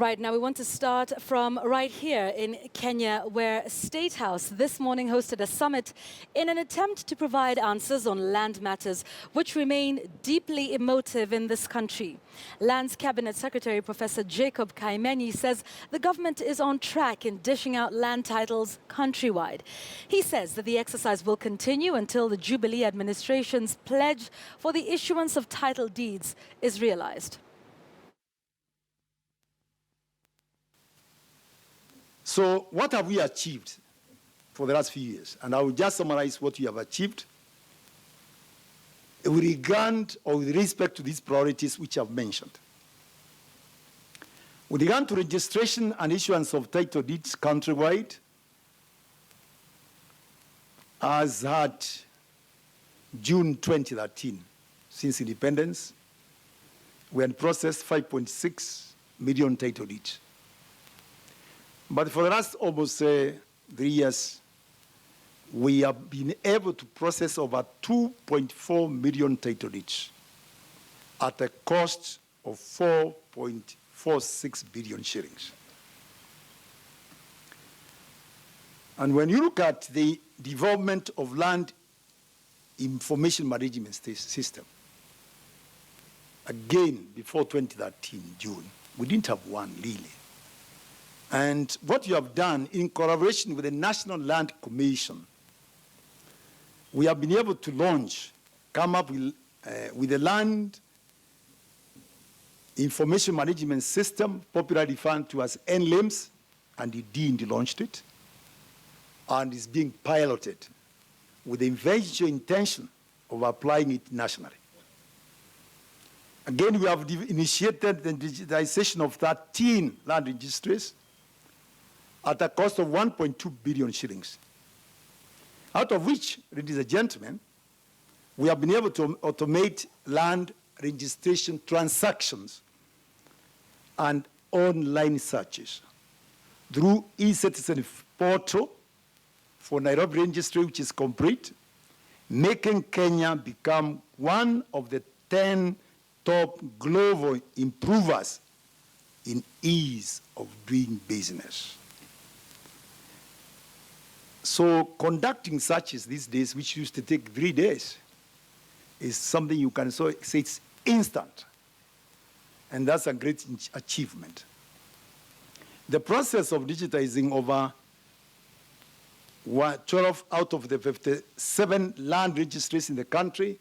Right, now we want to start from right here in Kenya, where State House this morning hosted a summit in an attempt to provide answers on land matters, which remain deeply emotive in this country. Lands Cabinet Secretary Professor Jacob Kaimenyi says the government is on track in dishing out land titles countrywide. He says that the exercise will continue until the Jubilee administration's pledge for the issuance of title deeds is realized. So what have we achieved for the last few years? And I will just summarize what we have achieved with regard or with respect to these priorities which I've mentioned. With regard to registration and issuance of title deeds countrywide, as at June 2013, since independence, we had processed 5.6 million title deeds. But for the last almost 3 years, we have been able to process over 2.4 million title deeds at a cost of 4.46 billion shillings. And when you look at the development of land information management system, again, before 2013, June, we didn't have one really. And what you have done in collaboration with the National Land Commission, we have been able to come up with a land information management system, popularly referred to as NLIMS, and indeed launched it, and is being piloted with the eventual intention of applying it nationally. Again, we have initiated the digitization of 13 land registries at a cost of 1.2 billion shillings. Out of which, ladies and gentlemen, we have been able to automate land registration transactions and online searches through e-citizen portal for Nairobi registry, which is complete, making Kenya become one of the 10 top global improvers in ease of doing business. So conducting searches these days, which used to take 3 days, is something you can say it's instant. And that's a great achievement. The process of digitizing over 12 out of the 57 land registries in the country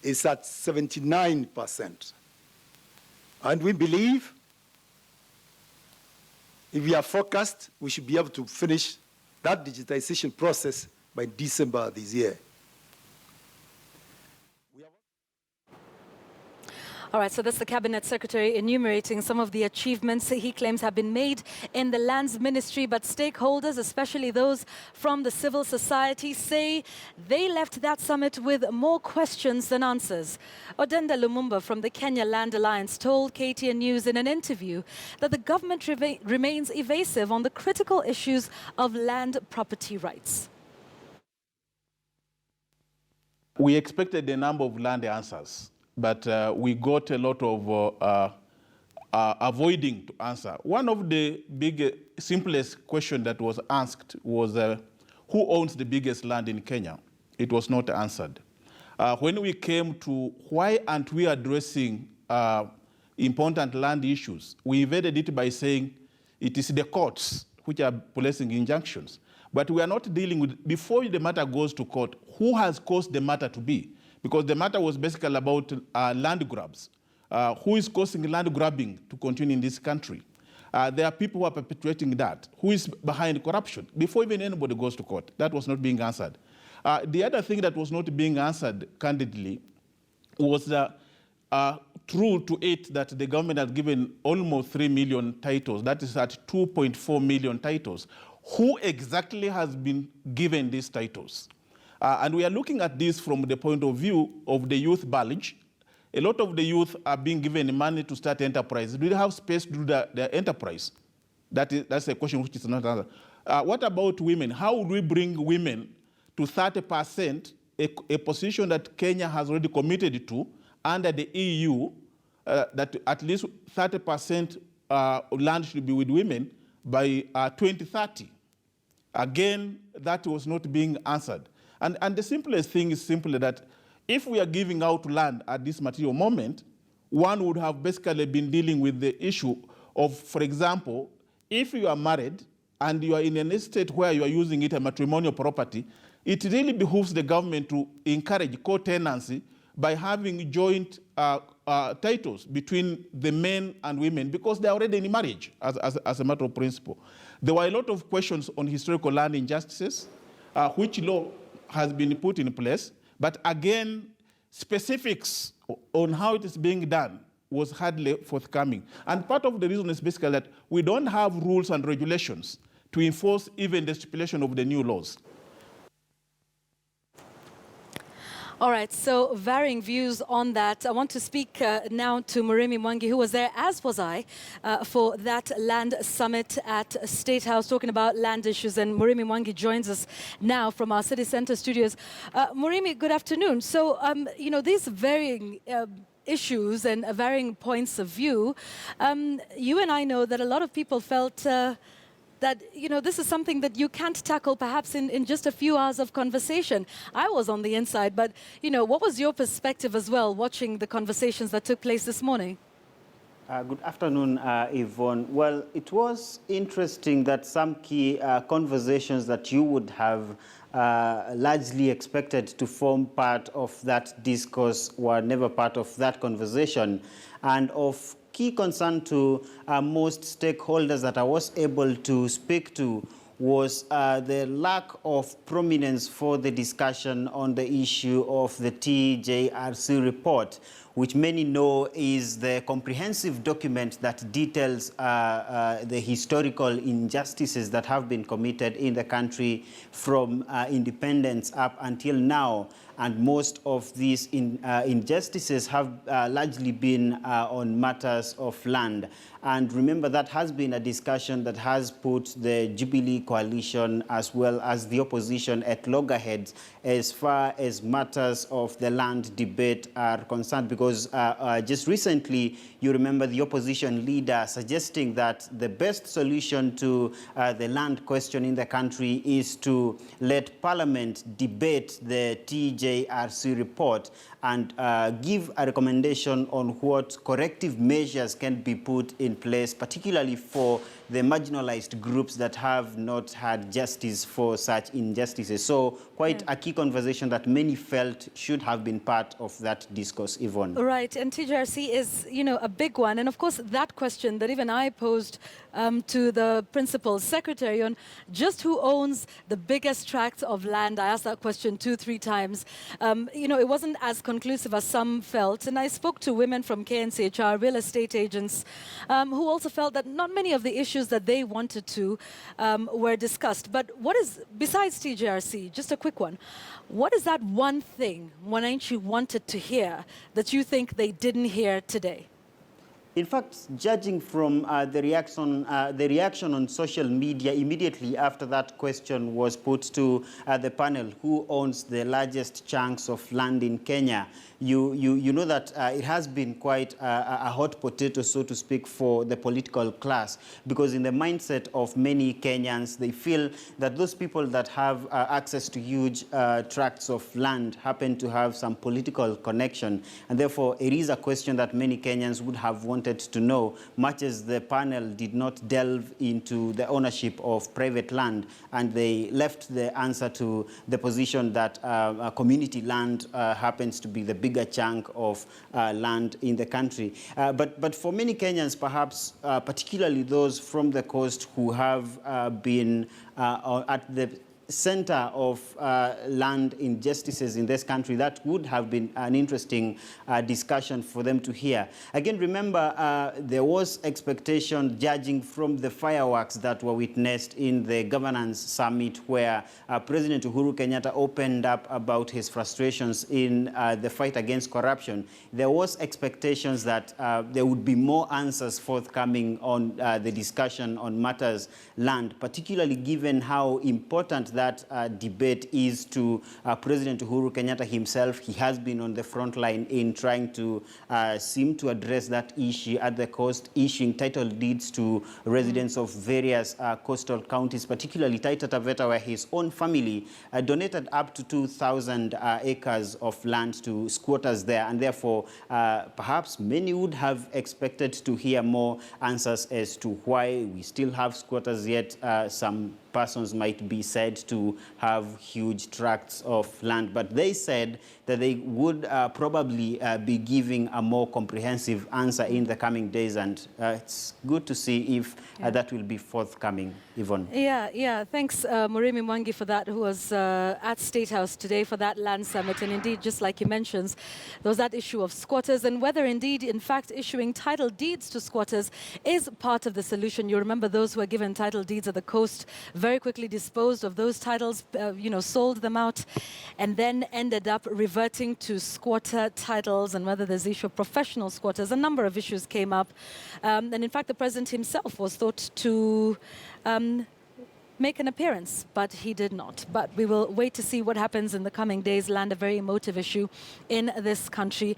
is at 79%. And we believe if we are focused, we should be able to finish that digitization process by December this year. All right, so that's the Cabinet Secretary enumerating some of the achievements he claims have been made in the Lands Ministry, but stakeholders, especially those from the civil society, say they left that summit with more questions than answers. Odenda Lumumba from the Kenya Land Alliance told KTN News in an interview that the government remains evasive on the critical issues of land property rights. We expected a number of land answers, but we got a lot of avoiding to answer. One of the simplest questions that was asked was, who owns the biggest land in Kenya? It was not answered. When we came to why aren't we addressing important land issues, we evaded it by saying it is the courts which are placing injunctions. But we are not dealing with, before the matter goes to court, who has caused the matter to be? Because the matter was basically about land grabs. Who is causing land grabbing to continue in this country? There are people who are perpetuating that. Who is behind corruption? Before even anybody goes to court, that was not being answered. The other thing that was not being answered, candidly, was true to it that the government has given almost 3 million titles. That is at 2.4 million titles. Who exactly has been given these titles? And we are looking at this from the point of view of the youth bulge. A lot of the youth are being given money to start enterprise. Do they have space to do their enterprise? That's a question which is not answered. What about women? How would we bring women to 30%, a position that Kenya has already committed to under the EU, that at least 30% land should be with women by 2030. Again, that was not being answered. And the simplest thing is simply that if we are giving out land at this material moment, one would have basically been dealing with the issue of, for example, if you are married and you are in an estate where you are using it as matrimonial property, it really behooves the government to encourage co-tenancy by having joint titles between the men and women, because they're already in marriage as a matter of principle. There were a lot of questions on historical land injustices, which law has been put in place, but again, specifics on how it is being done was hardly forthcoming. And part of the reason is basically that we don't have rules and regulations to enforce even the stipulation of the new laws. All right, so varying views on that. I want to speak now to Murimi Mwangi, who was there, as was I, for that land summit at State House, talking about land issues. And Murimi Mwangi joins us now from our City Center studios. Murimi, good afternoon. So, you know, these varying issues and varying points of view, you and I know that a lot of people felt that, you know, this is something that you can't tackle perhaps in just a few hours of conversation. I was on the inside, but, you know, what was your perspective as well, watching the conversations that took place this morning? Good afternoon, Yvonne. Well, it was interesting that some key conversations that you would have largely expected to form part of that discourse were never part of that conversation. And of key concern to most stakeholders that I was able to speak to was the lack of prominence for the discussion on the issue of the TJRC report, which many know is the comprehensive document that details the historical injustices that have been committed in the country from independence up until now. And most of these injustices have largely been on matters of land. And remember, that has been a discussion that has put the Jubilee coalition as well as the opposition at loggerheads as far as matters of the land debate are concerned. Because just recently, you remember the opposition leader suggesting that the best solution to the land question in the country is to let Parliament debate the TJRC report and give a recommendation on what corrective measures can be put in place, particularly for the marginalized groups that have not had justice for such injustices. So quite a key conversation that many felt should have been part of that discourse, Yvonne. Right, and TJRC is, you know, a big one. And of course, that question that even I posed to the principal secretary on just who owns the biggest tracts of land. I asked that question 2-3 times. You know, it wasn't as conclusive as some felt. And I spoke to women from KNCHR, real estate agents, who also felt that not many of the issues that they wanted to were discussed. But what is, besides TJRC, just a quick one, what is that one thing Wananchi wanted to hear that you think they didn't hear today? In fact, judging from the reaction on social media immediately after that question was put to the panel, who owns the largest chunks of land in Kenya, you know that it has been quite a hot potato, so to speak, for the political class, because in the mindset of many Kenyans, they feel that those people that have access to huge tracts of land happen to have some political connection, and therefore it is a question that many Kenyans would have wanted to know, much as the panel did not delve into the ownership of private land, and they left the answer to the position that community land happens to be the bigger chunk of land in the country. But for many Kenyans, perhaps particularly those from the coast who have been at the center of land injustices in this country, that would have been an interesting discussion for them to hear. Again, remember, there was expectation, judging from the fireworks that were witnessed in the governance summit, where President Uhuru Kenyatta opened up about his frustrations in the fight against corruption. There was expectations that there would be more answers forthcoming on the discussion on matters land, particularly given how important that that debate is to President Uhuru Kenyatta himself. He has been on the front line in trying to seem to address that issue at the coast, issuing title deeds to residents of various coastal counties, particularly Taita Taveta, where his own family donated up to 2,000 acres of land to squatters there, and therefore perhaps many would have expected to hear more answers as to why we still have squatters, yet some persons might be said to have huge tracts of land. But they said that they would probably be giving a more comprehensive answer in the coming days, and it's good to see if that will be forthcoming, Yvonne. Yeah. Thanks, Murimi Mwangi, for that, who was at State House today for that land summit. And indeed, just like he mentions, there was that issue of squatters and whether indeed, in fact, issuing title deeds to squatters is part of the solution. You remember those who were given title deeds at the coast very quickly disposed of those titles, sold them out, and then ended up reverting to squatter titles, and whether there's the issue of professional squatters. A number of issues came up. And in fact, the president himself was thought to make an appearance, but he did not. But we will wait to see what happens in the coming days. Land, a very emotive issue in this country.